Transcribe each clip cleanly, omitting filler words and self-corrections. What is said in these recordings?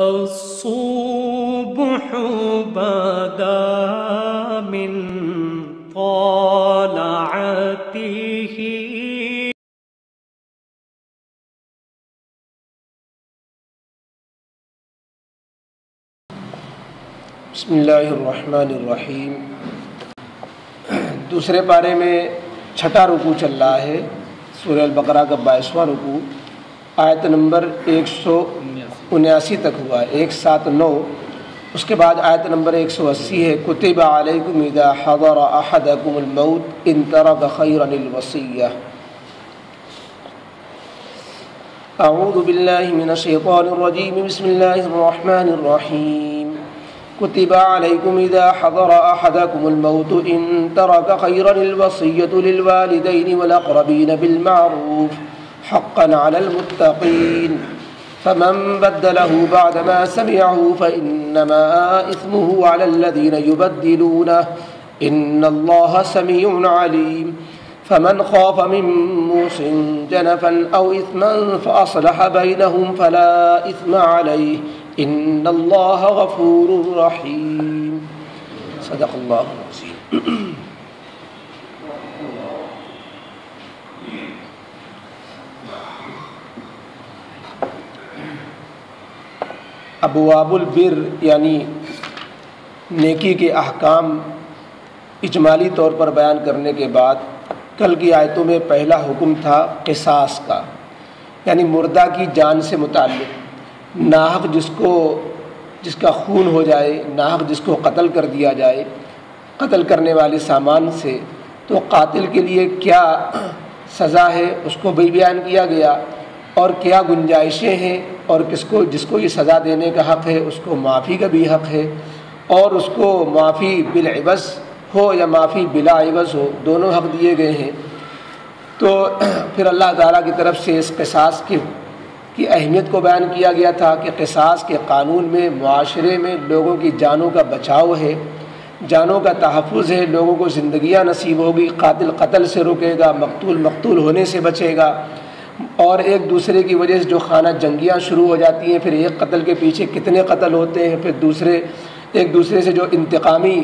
الصبح بدا من طلعته بسم اللہ الرحمن الرحیم۔ دوسرے پارے میں چھٹا رکوع چل رہا ہے، سورہ البقرہ کا 22واں رکوع، آیت نمبر 179 تک ہوا ہے، 179۔ اس کے بعد آیت نمبر 180 ہے، کتب علیکم اذا حضر احدکم الموت ان ترک خیرا الوصیہ۔ اعوذ باللہ من الشیطان الرجیم، بسم اللہ الرحمن الرحیم۔ كتب عليكم إذا حضر أحدكم الموت إن ترك خيرا الوصية للوالدين والأقربين بالمعروف حقا على المتقين فمن بدله بعدما سمعه فإنما إثمه على الذين يبدلونه إن الله سميع عليم فمن خاف من موص جنفا أو إثما فأصلح بينهم فلا إثم عليه ان اللہ غفور رحیم۔ صدق اللہ العظیم۔ ابواب البر یعنی نیکی کے احکام اجمالی طور پر بیان کرنے کے بعد کل کی آیتوں میں پہلا حکم تھا قصاص کا، یعنی مردہ کی جان سے متعلق، ناحق جس کا خون ہو جائے، ناحق جس کو قتل کر دیا جائے قتل کرنے والے سامان سے، تو قاتل کے لیے کیا سزا ہے اس کو بھی بیان کیا گیا، اور کیا گنجائشیں ہیں، اور جس کو یہ سزا دینے کا حق ہے اس کو معافی کا بھی حق ہے، اور اس کو معافی بالعوض ہو یا معافی بلا عوض ہو، دونوں حق دیے گئے ہیں۔ تو پھر اللہ تعالیٰ کی طرف سے اس قصاص کی اہمیت کو بیان کیا گیا تھا کہ قصاص کے قانون میں معاشرے میں لوگوں کی جانوں کا بچاؤ ہے، جانوں کا تحفظ ہے، لوگوں کو زندگیاں نصیب ہوگی، قاتل قتل سے رکے گا، مقتول ہونے سے بچے گا، اور ایک دوسرے کی وجہ سے جو خانہ جنگیاں شروع ہو جاتی ہیں، پھر ایک قتل کے پیچھے کتنے قتل ہوتے ہیں، پھر ایک دوسرے سے جو انتقامی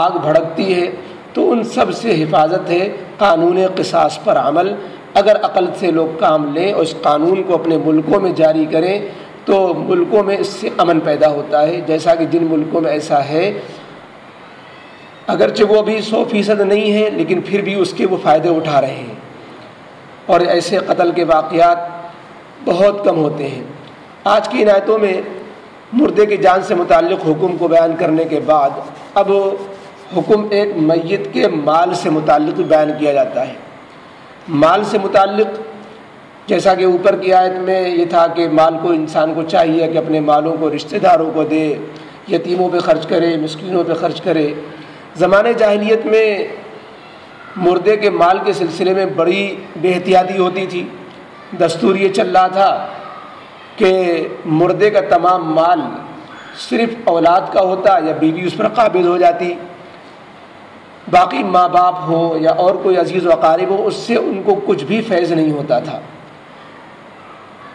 آگ بھڑکتی ہے، تو ان سب سے حفاظت ہے قانون قصاص پر عمل۔ اگر عقل سے لوگ کام لیں اور اس قانون کو اپنے ملکوں میں جاری کریں تو ملکوں میں اس سے امن پیدا ہوتا ہے، جیسا کہ جن ملکوں میں ایسا ہے، اگرچہ وہ بھی 100% نہیں ہے لیکن پھر بھی اس کے وہ فائدے اٹھا رہے ہیں، اور ایسے قتل کے واقعات بہت کم ہوتے ہیں۔ آج کی ان آیتوں میں مردے کی جان سے متعلق حکم کو بیان کرنے کے بعد اب حکم ایک میت کے مال سے متعلق بیان کیا جاتا ہے۔ مال سے متعلق جیسا کہ اوپر کی آیت میں یہ تھا کہ مال کو انسان کو چاہیے کہ اپنے مالوں کو رشتہ داروں کو دے، یتیموں پہ خرچ کرے، مسکینوں پہ خرچ کرے۔ زمانے جاہلیت میں مردے کے مال کے سلسلے میں بڑی بے احتیاطی ہوتی تھی۔ دستور یہ چل رہا تھا کہ مردے کا تمام مال صرف اولاد کا ہوتا یا بیوی اس پر قابض ہو جاتی، باقی ماں باپ ہو یا اور کوئی عزیز و اقارب ہو اس سے ان کو کچھ بھی فیض نہیں ہوتا تھا،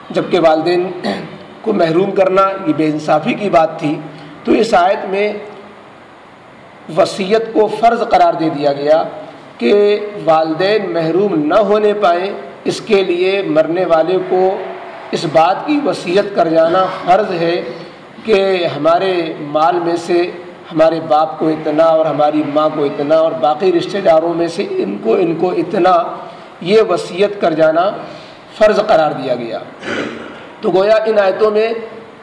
جبکہ والدین کو محروم کرنا یہ بے انصافی کی بات تھی۔ تو اس آیت میں وصیت کو فرض قرار دے دیا گیا کہ والدین محروم نہ ہونے پائیں، اس کے لیے مرنے والے کو اس بات کی وصیت کر جانا فرض ہے کہ ہمارے مال میں سے ہمارے باپ کو اتنا اور ہماری ماں کو اتنا اور باقی رشتہ داروں میں سے ان کو اتنا، یہ وصیت کر جانا فرض قرار دیا گیا۔ تو گویا ان آیتوں میں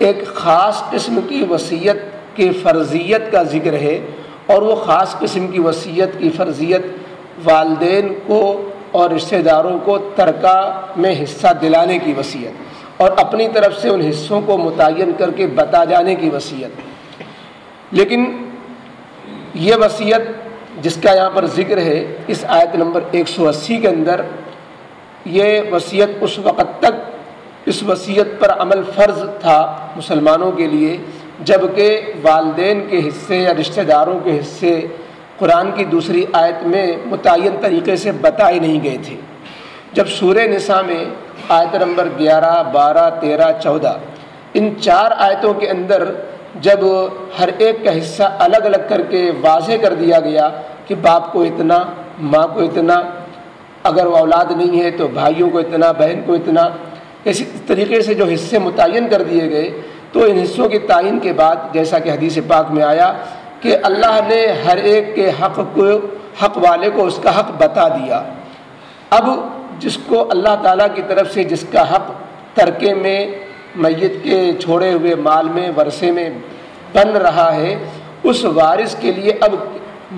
ایک خاص قسم کی وصیت کی فرضیت کا ذکر ہے، اور وہ خاص قسم کی وصیت کی فرضیت والدین کو اور رشتہ داروں کو ترکہ میں حصہ دلانے کی وصیت، اور اپنی طرف سے ان حصوں کو متعین کر کے بتا جانے کی وصیت۔ لیکن یہ وصیت جس کا یہاں پر ذکر ہے اس آیت نمبر 180 کے اندر، یہ وصیت اس وقت تک اس وصیت پر عمل فرض تھا مسلمانوں کے لیے جبکہ والدین کے حصے یا رشتہ داروں کے حصے قرآن کی دوسری آیت میں متعین طریقے سے بتائے نہیں گئے تھے۔ جب سورہ نساء میں آیت نمبر 11، 12، 13، 14 ان 4 آیتوں کے اندر جب ہر ایک کا حصہ الگ الگ کر کے واضح کر دیا گیا کہ باپ کو اتنا، ماں کو اتنا، اگر وہ اولاد نہیں ہے تو بھائیوں کو اتنا، بہن کو اتنا، اسی طریقے سے جو حصے متعین کر دیے گئے، تو ان حصوں کے تعین کے بعد جیسا کہ حدیث پاک میں آیا کہ اللہ نے ہر ایک کے حق والے کو اس کا حق بتا دیا۔ اب جس کو اللہ تعالیٰ کی طرف سے جس کا حق ترکے میں، میت کے چھوڑے ہوئے مال میں، ورثے میں بن رہا ہے، اس وارث کے لیے اب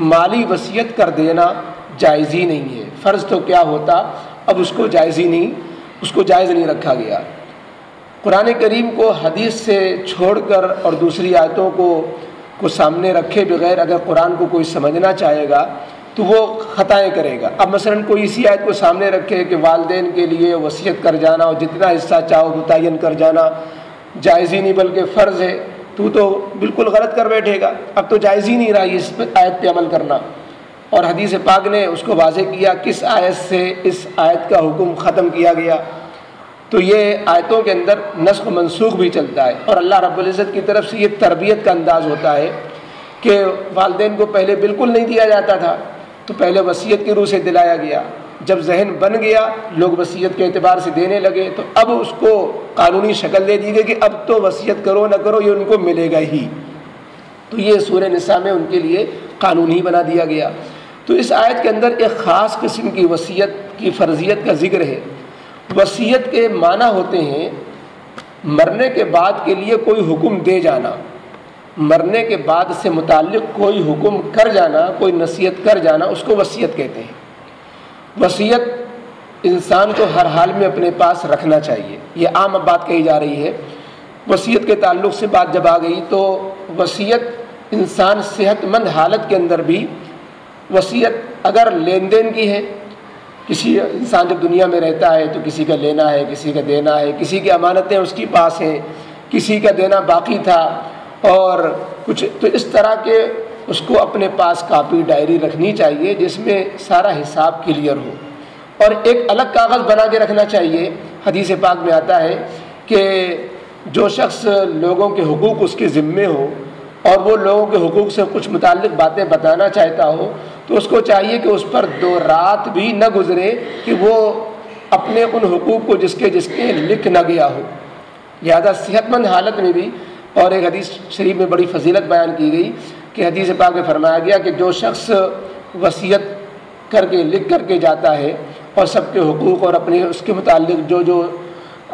مالی وصیت کر دینا جائز ہی نہیں ہے۔ فرض تو کیا ہوتا، اب اس کو جائز نہیں رکھا گیا۔ قرآن کریم کو حدیث سے چھوڑ کر اور دوسری آیتوں کو سامنے رکھے بغیر اگر قرآن کو کوئی سمجھنا چاہے گا تو وہ خطائیں کرے گا۔ اب مثلا کوئی اسی آیت کو سامنے رکھے کہ والدین کے لیے وصیت کر جانا اور جتنا حصہ چاہو متعین کر جانا جائز ہی نہیں بلکہ فرض ہے، تو بالکل غلط کر بیٹھے گا۔ اب تو جائز ہی نہیں رہا اس آیت پہ عمل کرنا، اور حدیث پاک نے اس کو واضح کیا کس آیت سے اس آیت کا حکم ختم کیا گیا۔ تو یہ آیتوں کے اندر نسخ و منسوخ بھی چلتا ہے، اور اللہ رب العزت کی طرف سے یہ تربیت کا انداز ہوتا ہے کہ والدین کو پہلے بالکل نہیں دیا جاتا تھا، تو پہلے وصیت کی روح سے دلایا گیا، جب ذہن بن گیا لوگ وصیت کے اعتبار سے دینے لگے، تو اب اس کو قانونی شکل دے دی گئی کہ اب تو وصیت کرو نہ کرو یہ ان کو ملے گا ہی۔ تو یہ سورہ نساء میں ان کے لیے قانون ہی بنا دیا گیا۔ تو اس آیت کے اندر ایک خاص قسم کی وصیت کی فرضیت کا ذکر ہے۔ وصیت کے معنی ہوتے ہیں مرنے کے بعد کے لیے کوئی حکم دے جانا، مرنے کے بعد سے متعلق کوئی حکم کر جانا، کوئی نصیحت کر جانا، اس کو وصیت کہتے ہیں۔ وصیت انسان کو ہر حال میں اپنے پاس رکھنا چاہیے، یہ عام بات کہی جا رہی ہے۔ وصیت کے تعلق سے بات جب آ گئی تو وصیت انسان صحت مند حالت کے اندر بھی، وصیت اگر لین دین کی ہے، کسی انسان جب دنیا میں رہتا ہے تو کسی کا لینا ہے، کسی کا دینا ہے، کسی کی امانتیں اس کے پاس ہیں، کسی کا دینا باقی تھا اور کچھ، تو اس طرح کے اس کو اپنے پاس کاپی ڈائری رکھنی چاہیے جس میں سارا حساب کلیئر ہو، اور ایک الگ کاغذ بنا کے رکھنا چاہیے۔ حدیث پاک میں آتا ہے کہ جو شخص لوگوں کے حقوق اس کے ذمے ہو اور وہ لوگوں کے حقوق سے کچھ متعلق باتیں بتانا چاہتا ہو تو اس کو چاہیے کہ اس پر 2 رات بھی نہ گزرے کہ وہ اپنے ان حقوق کو جس کے لکھ نہ گیا ہو۔ لہذا صحت مند حالت میں بھی، اور ایک حدیث شریف میں بڑی فضیلت بیان کی گئی کہ حدیث پاک میں فرمایا گیا کہ جو شخص وصیت کر کے لکھ کر کے جاتا ہے اور سب کے حقوق اور اپنے اس کے متعلق جو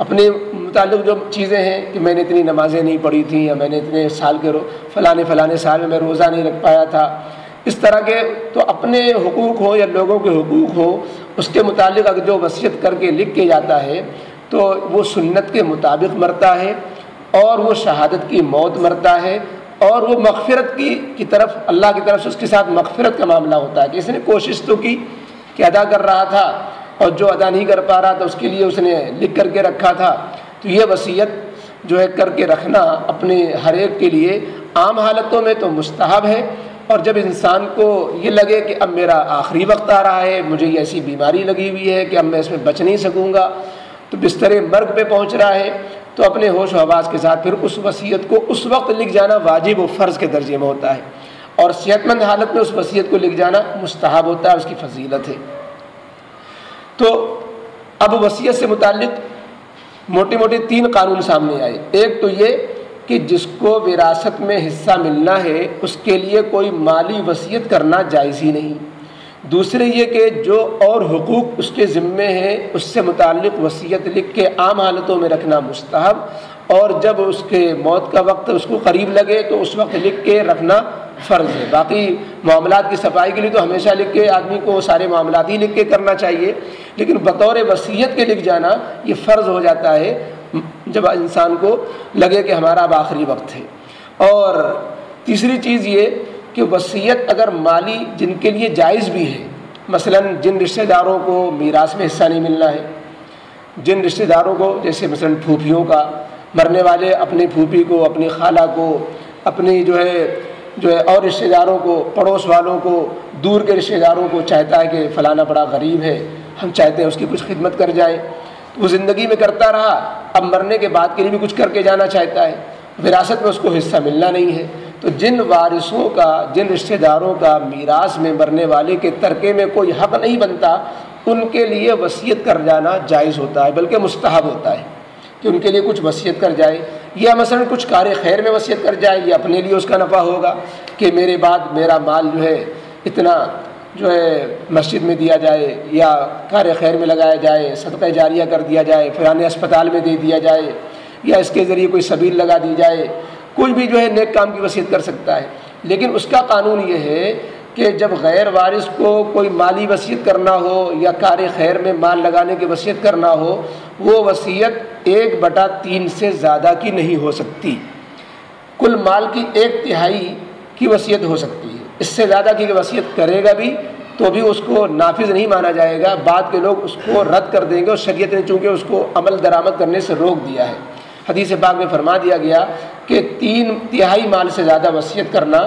اپنے متعلق جو چیزیں ہیں کہ میں نے اتنی نمازیں نہیں پڑھی تھیں، یا میں نے اتنے سال کے فلانے سال میں روزہ نہیں رکھ پایا تھا، اس طرح کے، تو اپنے حقوق ہو یا لوگوں کے حقوق ہو اس کے متعلق اگر جو وصیت کر کے لکھ کے جاتا ہے تو وہ سنت کے مطابق مرتا ہے، اور وہ شہادت کی موت مرتا ہے، اور وہ مغفرت کی طرف، اللہ کی طرف سے اس کے ساتھ مغفرت کا معاملہ ہوتا ہے کہ اس نے کوشش تو کی کہ ادا کر رہا تھا، اور جو ادا نہیں کر پا رہا تھا اس کے لیے اس نے لکھ کر کے رکھا تھا۔ تو یہ وصیت جو ہے کر کے رکھنا اپنے ہر ایک کے لیے عام حالتوں میں تو مستحب ہے، اور جب انسان کو یہ لگے کہ اب میرا آخری وقت آ رہا ہے، مجھے یہ ایسی بیماری لگی ہوئی ہے کہ اب میں اس میں بچ نہیں سکوں گا، تو بستر مرگ پہ پہنچ رہا ہے، تو اپنے ہوش و حواس کے ساتھ پھر اس وصیت کو اس وقت لکھ جانا واجب و فرض کے درجے میں ہوتا ہے، اور صحت مند حالت میں اس وصیت کو لکھ جانا مستحب ہوتا ہے، اس کی فضیلت ہے۔ تو اب وصیت سے متعلق موٹے 3 قانون سامنے آئے۔ ایک تو یہ کہ جس کو وراثت میں حصہ ملنا ہے اس کے لیے کوئی مالی وصیت کرنا جائز ہی نہیں۔ دوسرے یہ کہ جو اور حقوق اس کے ذمے ہیں اس سے متعلق وصیت لکھ کے عام حالتوں میں رکھنا مستحب، اور جب اس کے موت کا وقت اس کو قریب لگے تو اس وقت لکھ کے رکھنا فرض ہے۔ باقی معاملات کی صفائی کے لیے تو ہمیشہ لکھ کے آدمی کو سارے معاملات ہی لکھ کے کرنا چاہیے، لیکن بطور وصیت کے لکھ جانا یہ فرض ہو جاتا ہے جب انسان کو لگے کہ ہمارا اب آخری وقت ہے۔ اور تیسری چیز یہ کہ وصیت اگر مالی جن کے لیے جائز بھی ہے، مثلا جن رشتہ داروں کو میراث میں حصہ نہیں ملنا ہے، جن رشتہ داروں کو جیسے مثلا پھوپھیوں کا، مرنے والے اپنی پھوپھی کو، اپنی خالہ کو، اپنی جو ہے اور رشتہ داروں کو، پڑوس والوں کو، دور کے رشتہ داروں کو چاہتا ہے کہ فلانا بڑا غریب ہے، ہم چاہتے ہیں اس کی کچھ خدمت کر جائیں، وہ زندگی میں کرتا رہا، اب مرنے کے بعد کے لیے بھی کچھ کر کے جانا چاہتا ہے، وراثت میں اس کو حصہ ملنا نہیں ہے۔ تو جن وارثوں کا، جن رشتہ داروں کا میراث میں مرنے والے کے ترکے میں کوئی حق نہیں بنتا، ان کے لیے وصیت کر جانا جائز ہوتا ہے، بلکہ مستحب ہوتا ہے کہ ان کے لیے کچھ وصیت کر جائے، یا مثلا کچھ کار خیر میں وصیت کر جائے، یا اپنے لیے اس کا نفع ہوگا کہ میرے بعد میرا مال جو ہے اتنا جو ہے مسجد میں دیا جائے، یا کار خیر میں لگایا جائے، صدقہ جاریہ کر دیا جائے، فلانے اسپتال میں دے دیا جائے، یا اس کے ذریعے کوئی سبیل لگا دی جائے۔ کوئی بھی جو ہے نیک کام کی وصیت کر سکتا ہے، لیکن اس کا قانون یہ ہے کہ جب غیر وارث کو کوئی مالی وصیت کرنا ہو یا کار خیر میں مال لگانے کی وصیت کرنا ہو، وہ وصیت 1/3 سے زیادہ کی نہیں ہو سکتی۔ کل مال کی 1/3 کی وصیت ہو سکتی ہے، اس سے زیادہ کی وصیت کرے گا بھی تو بھی اس کو نافذ نہیں مانا جائے گا، بعد کے لوگ اس کو رد کر دیں گے، اور شریعت نے چونکہ اس کو عمل درآمد کرنے سے روک دیا ہے۔ حدیث پاک میں فرما دیا گیا کہ 3/3 مال سے زیادہ وصیت کرنا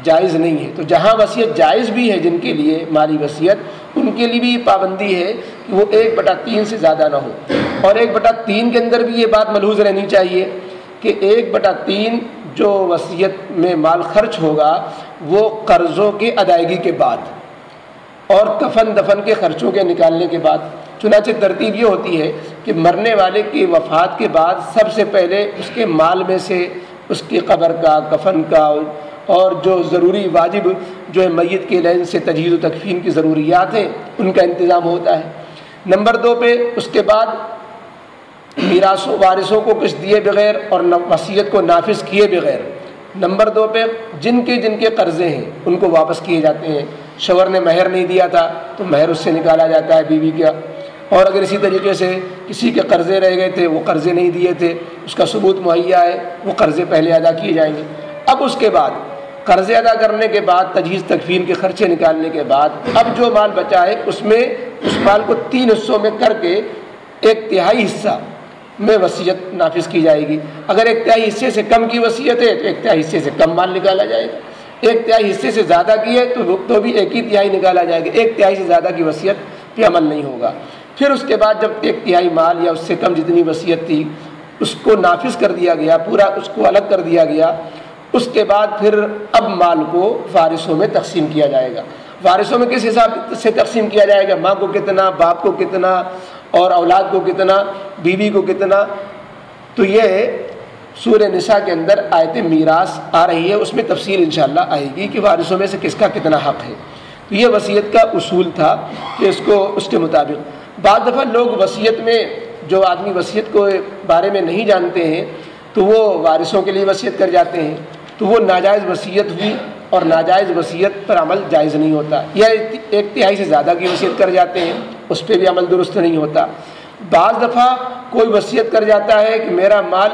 جائز نہیں ہے۔ تو جہاں وصیت جائز بھی ہے جن کے لیے مالی وصیت، ان کے لیے بھی پابندی ہے کہ وہ 1/3 سے زیادہ نہ ہو، اور 1/3 کے اندر بھی یہ بات ملحوظ رہنی چاہیے کہ 1/3 جو وصیت میں مال خرچ ہوگا وہ قرضوں کی ادائیگی کے بعد اور کفن دفن کے خرچوں کے نکالنے کے بعد۔ چنانچہ ترتیب یہ ہوتی ہے کہ مرنے والے کی وفات کے بعد سب سے پہلے اس کے مال میں سے اس کی قبر کا، کفن کا، اور جو ضروری واجب جو ہے میت کے لین سے تجہیز و تکفین کی ضروریات ہیں ان کا انتظام ہوتا ہے۔ نمبر 2 پہ اس کے بعد میراث وارثوں کو کچھ دیے بغیر اور وصیت کو نافذ کیے بغیر۔ نمبر 2 پہ جن کے قرضے ہیں ان کو واپس کیے جاتے ہیں۔ شوہر نے مہر نہیں دیا تھا تو مہر اس سے نکالا جاتا ہے بیوی کا، اور اگر اسی طریقے سے کسی کے قرضے رہ گئے تھے، وہ قرضے نہیں دیے تھے، اس کا ثبوت مہیا ہے، وہ قرضے پہلے ادا کیے جائیں گے۔ اب اس کے بعد قرضے ادا کرنے کے بعد، تجہیز تکفین کے خرچے نکالنے کے بعد، اب جو مال بچا ہے اس میں اس مال کو 3 حصوں میں کر کے 1/3 حصہ میں وصیت نافذ کی جائے گی۔ اگر 1/3 حصے سے کم کی وصیت ہے تو 1/3 حصے سے کم مال نکالا جائے گا، 1/3 حصے سے زیادہ کی ہے تو بھی 1/3 نکالا جائے گا، 1/3 سے زیادہ کی وصیت پہ عمل نہیں ہوگا۔ پھر اس کے بعد جب 1/3 مال یا اس سے کم جتنی وصیت تھی اس کو نافذ کر دیا گیا، پورا اس کو الگ کر دیا گیا، اس کے بعد پھر اب مال کو وارثوں میں تقسیم کیا جائے گا۔ وارثوں میں کس حساب سے تقسیم کیا جائے گا؟ ماں کو کتنا، باپ کو کتنا، اور اولاد کو کتنا، بیوی کو کتنا؟ تو یہ سورہ نساء کے اندر آیت میراث آ رہی ہے، اس میں تفصیل انشاءاللہ آئے گی کہ وارثوں میں سے کس کا کتنا حق ہے۔ تو یہ وصیت کا اصول تھا کہ اس کے مطابق بعض دفعہ لوگ وصیت میں، جو آدمی وصیت کو بارے میں نہیں جانتے ہیں تو وہ وارثوں کے لیے وصیت کر جاتے ہیں، تو وہ ناجائز وصیت ہوئی، اور ناجائز وصیت پر عمل جائز نہیں ہوتا، یا 1/3 سے زیادہ کی وصیت کر جاتے ہیں، اس پہ بھی عمل درست نہیں ہوتا۔ بعض دفعہ کوئی وصیت کر جاتا ہے کہ میرا مال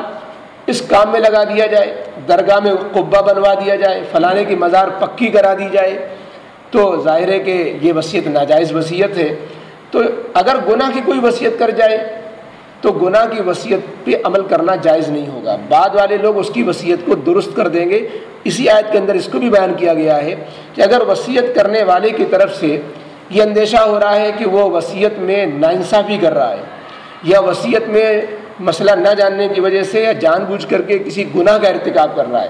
اس کام میں لگا دیا جائے، درگاہ میں قبہ بنوا دیا جائے، فلانے کی مزار پکی کرا دی جائے، تو ظاہر ہے کہ یہ وصیت ناجائز وصیت ہے۔ تو اگر گناہ کی کوئی وصیت کر جائے تو گناہ کی وصیت پہ عمل کرنا جائز نہیں ہوگا، بعد والے لوگ اس کی وصیت کو درست کر دیں گے۔ اسی آیت کے اندر اس کو بھی بیان کیا گیا ہے کہ اگر وصیت کرنے والے کی طرف سے یہ اندیشہ ہو رہا ہے کہ وہ وصیت میں ناانصافی کر رہا ہے، یا وصیت میں مسئلہ نہ جاننے کی وجہ سے یا جان بوجھ کر کے کسی گناہ کا ارتکاب کر رہا ہے،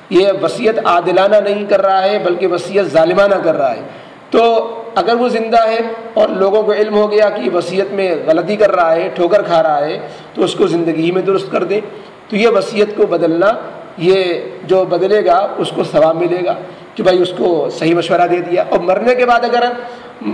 یہ وصیت عادلانہ نہیں کر رہا ہے بلکہ وصیت ظالمانہ کر رہا ہے، تو اگر وہ زندہ ہے اور لوگوں کو علم ہو گیا کہ وصیت میں غلطی کر رہا ہے، ٹھوکر کھا رہا ہے، تو اس کو زندگی میں درست کر دیں۔ تو یہ وصیت کو بدلنا، یہ جو بدلے گا اس کو ثواب ملے گا کہ بھائی اس کو صحیح مشورہ دے دیا۔ اور مرنے کے بعد اگر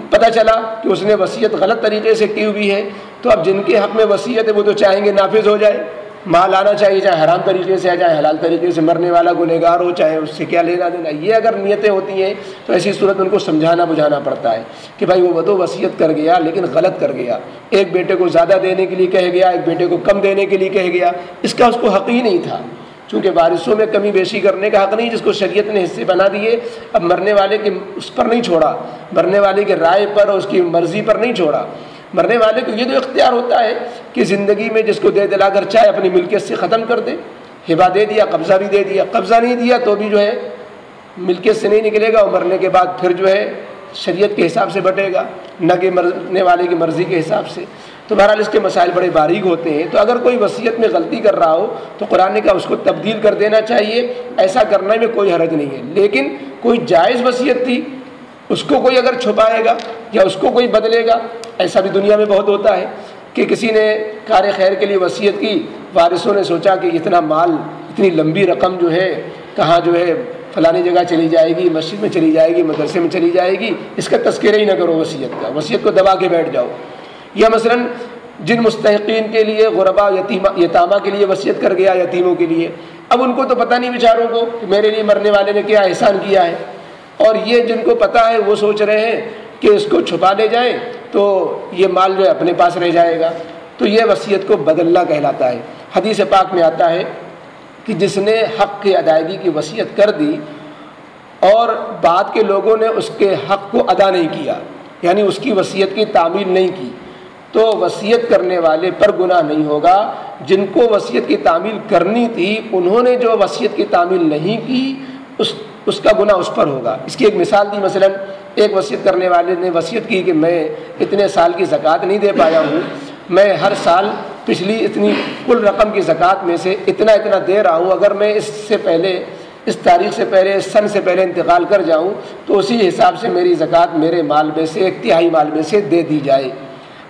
پتہ چلا کہ اس نے وصیت غلط طریقے سے کی ہوئی ہے تو اب جن کے حق میں وصیت ہے وہ تو چاہیں گے نافذ ہو جائے، مال آنا چاہیے، چاہے حرام طریقے سے ہے چاہے حلال طریقے سے، مرنے والا گنہگار ہو چاہے اس سے کیا لینا دینا۔ یہ اگر نیتیں ہوتی ہیں تو ایسی صورت ان کو سمجھانا بجھانا پڑتا ہے کہ بھائی وہ تو وصیت کر گیا لیکن غلط کر گیا، ایک بیٹے کو زیادہ دینے کے لیے کہہ گیا، ایک بیٹے کو کم دینے کے لیے کہہ گیا، اس کا اس کو حق ہی نہیں تھا، چونکہ وارثوں میں کمی بیشی کرنے کا حق نہیں، جس کو شریعت نے حصے بنا دیے۔ اب مرنے والے کی اس پر نہیں چھوڑا، مرنے والے کی رائے پر اور اس کی مرضی پر نہیں چھوڑا، مرنے والے کو یہ تو اختیار ہوتا ہے کہ زندگی میں جس کو دے دلا کر چاہے اپنی ملکیت سے ختم کر دے، ہبہ دے دیا، قبضہ بھی دے دیا، قبضہ نہیں دیا تو بھی جو ہے ملکیت سے نہیں نکلے گا، اور مرنے کے بعد پھر جو ہے شریعت کے حساب سے بٹے گا، نہ کہ مرنے والے کی مرضی کے حساب سے۔ تو بہرحال اس کے مسائل بڑے باریک ہوتے ہیں. تو اگر کوئی وصیت میں غلطی کر رہا ہو تو قرآن نے کہا اس کو تبدیل کر دینا چاہیے، ایسا کرنے میں کوئی حرج نہیں ہے. لیکن کوئی جائز وصیت تھی، اس کو کوئی اگر چھپائے گا یا اس کو کوئی بدلے گا، ایسا بھی دنیا میں بہت ہوتا ہے کہ کسی نے کار خیر کے لیے وصیت کی، وارثوں نے سوچا کہ اتنا مال، اتنی لمبی رقم جو ہے کہاں جو ہے فلانی جگہ چلی جائے گی، مسجد میں چلی جائے گی، مدرسے میں چلی جائے گی، اس کا تذکرہ ہی نہ کرو وصیت کا، وصیت کو دبا کے بیٹھ جاؤ. یا مثلاً جن مستحقین کے لیے غربا یتامہ کے لیے وصیت کر گیا، یتیموں کے لیے، اب ان کو تو پتہ نہیں بیچاروں کو کہ میرے لیے مرنے والے نے کیا احسان کیا ہے، اور یہ جن کو پتہ ہے وہ سوچ رہے ہیں کہ اس کو چھپا لے جائیں تو یہ مال جو ہے اپنے پاس رہ جائے گا. تو یہ وصیت کو بدلنا کہلاتا ہے. حدیث پاک میں آتا ہے کہ جس نے حق کی ادائیگی کی وصیت کر دی اور بعد کے لوگوں نے اس کے حق کو ادا نہیں کیا، یعنی اس کی وصیت کی تعمیل نہیں کی، تو وصیت کرنے والے پر گناہ نہیں ہوگا. جن کو وصیت کی تعمیل کرنی تھی انہوں نے جو وصیت کی تعمیل نہیں کی اس کا گناہ اس پر ہوگا. اس کی ایک مثال دی. مثلا ایک وصیت کرنے والے نے وصیت کی کہ میں اتنے سال کی زکوٰۃ نہیں دے پایا ہوں، میں ہر سال پچھلی اتنی کل رقم کی زکوٰۃ میں سے اتنا دے رہا ہوں، اگر میں اس تاریخ سے پہلے، اس سن سے پہلے انتقال کر جاؤں تو اسی حساب سے میری زکوٰۃ میرے مال میں سے 1/3 مال میں سے دے دی جائے.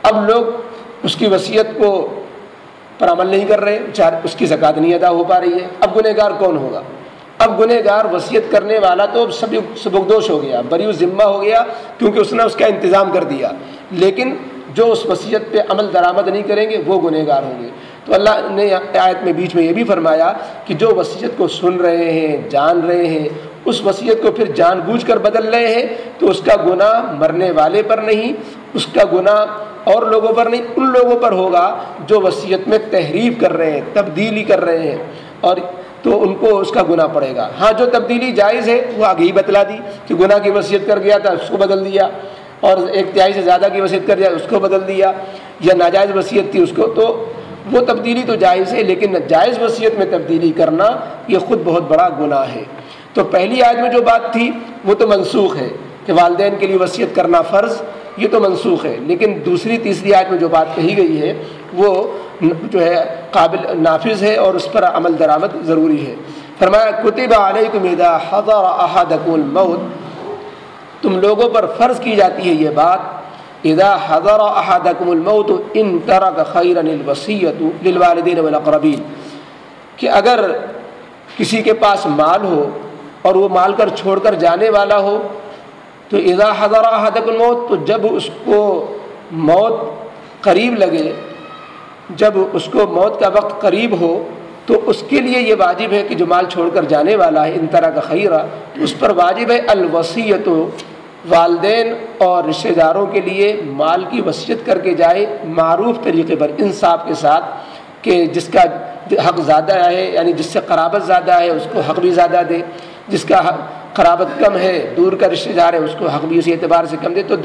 اب لوگ اس کی وصیت کو پر عمل نہیں کر رہے، اس کی زکوٰۃ نہیں ادا ہو پا رہی ہے. اب گنہگار کون ہوگا؟ اب گنہگار وصیت کرنے والا تو اب سبکدوش ہو گیا، بری ذمہ ہو گیا، کیونکہ اس نے اس کا انتظام کر دیا. لیکن جو اس وصیت پہ عمل درآمد نہیں کریں گے وہ گنہگار ہوں گے. تو اللہ نے آیت میں بیچ میں یہ بھی فرمایا کہ جو وصیت کو سن رہے ہیں، جان رہے ہیں، اس وصیت کو پھر جان بوجھ کر بدل رہے ہیں، تو اس کا گناہ مرنے والے پر نہیں، اس کا گناہ اور لوگوں پر نہیں، ان لوگوں پر ہوگا جو وصیت میں تحریف کر رہے ہیں، تبدیلی کر رہے ہیں، اور تو ان کو اس کا گناہ پڑے گا. ہاں جو تبدیلی جائز ہے وہ آگے ہی بتلا دی کہ گناہ کی وصیت کر گیا تھا اس کو بدل دیا، اور 1/3 سے زیادہ کی وصیت کر دیا اس کو بدل دیا، یا ناجائز وصیت تھی اس کو، تو وہ تبدیلی تو جائز ہے، لیکن جائز وصیت میں تبدیلی کرنا یہ خود بہت بڑا گناہ ہے. تو پہلی آیت میں جو بات تھی وہ تو منسوخ ہے کہ والدین کے لیے وصیت کرنا فرض، یہ تو منسوخ ہے. لیکن دوسری تیسری آیت میں جو بات کہی گئی ہے وہ جو ہے قابل نافذ ہے اور اس پر عمل درآمد ضروری ہے. فرمایا کتب علیکم اذا حضر احدکم الموت، تم لوگوں پر فرض کی جاتی ہے یہ بات، اذا حضر احدکم الموت ان ترک خیرا الوصیۃ للوالدین والاقربین، کہ اگر کسی کے پاس مال ہو اور وہ مال کر چھوڑ کر جانے والا ہو، تو اذا حضر احدکم الموت، تو جب اس کو موت قریب لگے، جب اس کو موت کا وقت قریب ہو، تو اس کے لیے یہ واجب ہے کہ جو مال چھوڑ کر جانے والا ہے ان طرح کا خیرہ، اس پر واجب ہے الوصیۃ، والدین اور رشتہ داروں کے لیے مال کی وصیت کر کے جائے معروف طریقے پر، انصاف کے ساتھ، کہ جس کا حق زیادہ ہے، یعنی جس سے قرابت زیادہ ہے اس کو حق بھی زیادہ دے، جس کا قرابت کم ہے، دور کا رشتہ دار ہے، اس کو حق بھی اسی اعتبار سے کم دے. تو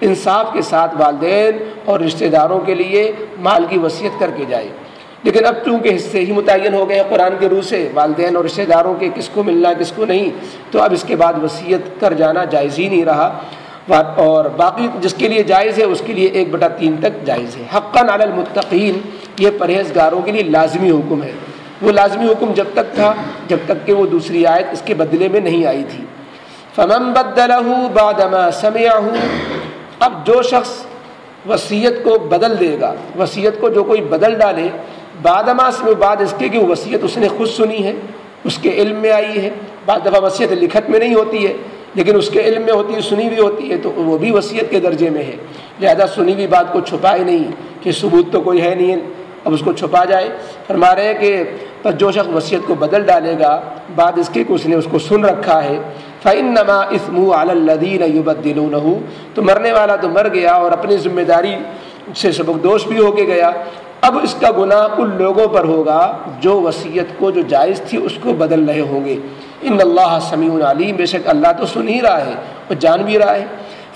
انصاف کے ساتھ والدین اور رشتہ داروں کے لیے مال کی وصیت کر کے جائے. لیکن اب چونکہ حصے ہی متعین ہو گئے ہیں قرآن کے روح سے، والدین اور رشتہ داروں کے کس کو ملنا کس کو نہیں، تو اب اس کے بعد وصیت کر جانا جائز ہی نہیں رہا. اور باقی جس کے لیے جائز ہے اس کے لیے 1/3 تک جائز ہے. حقاً علی المتقین، یہ پرہیزگاروں کے لیے لازمی حکم ہے. وہ لازمی حکم جب تک تھا جب تک کہ وہ دوسری آیت اس کے بدلے میں نہیں آئی تھی. فمن بدلہ بعدما سمعہ، اب جو شخص وصیت کو بدل دے گا، وصیت کو جو کوئی بدل ڈالے، بعدما سے بعد اس کے کہ وصیت اس نے خود سنی ہے، اس کے علم میں آئی ہے. بعض دفعہ وصیت لکھت میں نہیں ہوتی ہے لیکن اس کے علم میں ہوتی ہے، سنی ہوئی ہوتی ہے، تو وہ بھی وصیت کے درجے میں ہے. لہذا سنی ہوئی بات کو چھپائے نہیں کہ ثبوت تو کوئی ہے نہیں اب اس کو چھپا جائے. فرما رہے ہیں کہ پر جو شخص وصیت کو بدل ڈالے گا بعد اس کے کہ اس نے اس کو سن رکھا ہے، فإنما إثمه على الذين يبدلونه، تو مرنے والا تو مر گیا اور اپنی ذمہ داری سے سبکدوش بھی ہو کے گیا. اب اس کا گناہ ان لوگوں پر ہوگا جو وصیت کو جو جائز تھی اس کو بدل رہے ہوں گے. ان اللہ سمیع علیم، بے شک اللہ تو سن ہی رہا ہے اور جان بھی رہا ہے.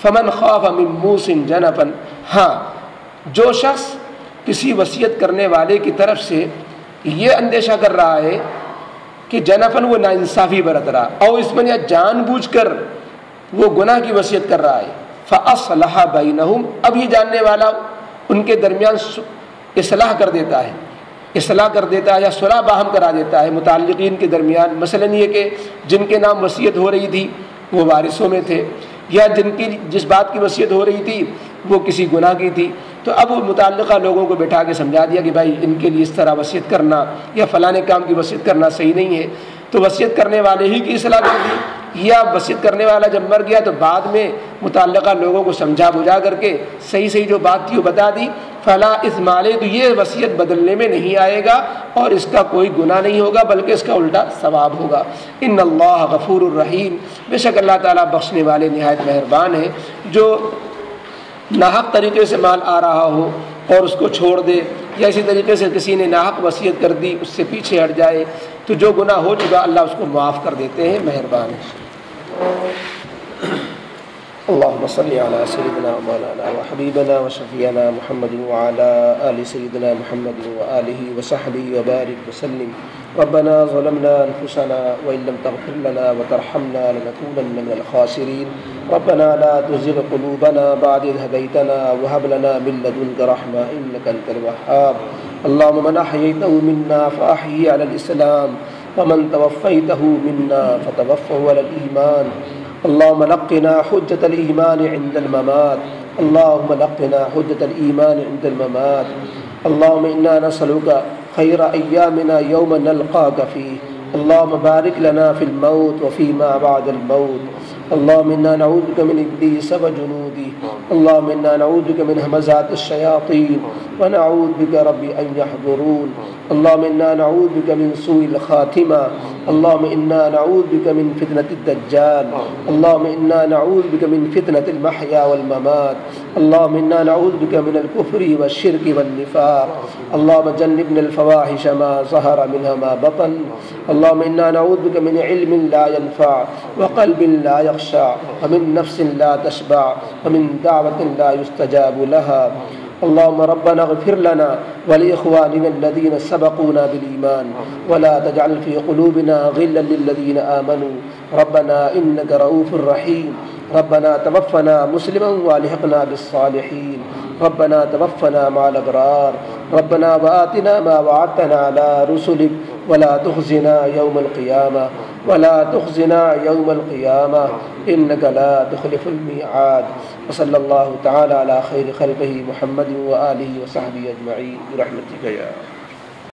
فمن خاف من موص جنفا، ہاں جو شخص کسی وصیت کرنے والے کی طرف سے یہ اندیشہ کر رہا ہے کہ جنفن وہ ناانصافی برت رہا، اور اس میں یا جان بوجھ کر وہ گناہ کی وصیت کر رہا ہے، فاصلح بینہم، اب یہ جاننے والا ان کے درمیان اصلاح کر دیتا ہے، اصلاح کر دیتا ہے یا صلح باہم کرا دیتا ہے متعلقین کے درمیان۔ مثلاً یہ کہ جن کے نام وصیت ہو رہی تھی وہ وارثوں میں تھے، یا جس بات کی وصیت ہو رہی تھی وہ کسی گناہ کی تھی، تو اب وہ متعلقہ لوگوں کو بٹھا کے سمجھا دیا کہ بھائی ان کے لیے اس طرح وصیت کرنا یا فلاں کام کی وصیت کرنا صحیح نہیں ہے، تو وصیت کرنے والے ہی کی اصلاح کر دی، یا وصیت کرنے والا جب مر گیا تو بعد میں متعلقہ لوگوں کو سمجھا بجھا کر کے صحیح جو بات تھی وہ بتا دی، فلا اثم علیہ، تو یہ وصیت بدلنے میں نہیں آئے گا اور اس کا کوئی گناہ نہیں ہوگا بلکہ اس کا الٹا ثواب ہوگا۔ ان اللہ غفور الرحیم، بے شک اللہ تعالیٰ بخشنے والے نہایت مہربان ہے۔ جو ناحق طریقے سے مال آ رہا ہو اور اس کو چھوڑ دے، یا اسی طریقے سے کسی نے ناحق وصیت کر دی اس سے پیچھے ہٹ جائے، تو جو گناہ ہو چکا اللہ اس کو معاف کر دیتے ہیں، مہربان ہے۔ اللهم صل على سيدنا مولانا وحبيبنا وشفيعنا محمد وعلى آل سيدنا محمد وآله وصحبه وبارك وسلم۔ ربنا ظلمنا أنفسنا وإن لم تغفر لنا وترحمنا لنكونن من الخاسرين۔ ربنا لا تزغ قلوبنا بعد إذ هديتنا وهب لنا من لدنك رحمة إنك أنت الوهاب۔ اللهم من أحييته منا فأحيه على الإسلام ومن توفيته منا فتوفه على الإيمان۔ اللهم لقنا حجة الإيمان عند الممات، اللهم لقنا حجة الإيمان عند الممات۔ اللهم إنا نسألك خير أيامنا يوم نلقاك فيه، اللهم بارك لنا في الموت وفيما بعد الموت۔ اللهم إنا نعوذ بك من إبليس وجنوده، اللهم إنا نعوذ بك من همزات الشياطين ونعوذ بك رب أن يحضرون۔ اللهم إنا نعوذ بك من سوء الخاتمة، اللهم إنا نعوذ بك من فتنة الدجال، اللهم إنا نعوذ بك من فتنة المحيا والممات، اللهم إنا نعوذ بك من الكفر والشرك والنفاق، اللهم جنبنا الفواحش ما ظهر منها ما بطن، اللهم إنا نعوذ بك من علم لا ينفع وقلب لا يخشع ومن نفس لا تشبع ومن دعوة لا يستجاب لها۔ اللهم ربنا اغفر لنا ولإخواننا الذين سبقونا بالإيمان ولا تجعل في قلوبنا غلا للذين آمنوا ربنا إنك رؤوف رحيم۔ ربنا توفنا مسلما والحقنا بالصالحين، ربنا توفنا مع الأبرار، ربنا وآتنا ما وعدتنا على رسلك ولا تخزنا يوم القيامة، ولا تخزنا يوم القيامة إنك لا تخلف الميعاد۔ وصلى الله تعالى على خير خلقه محمد وآله وصحبه أجمعين برحمتك يا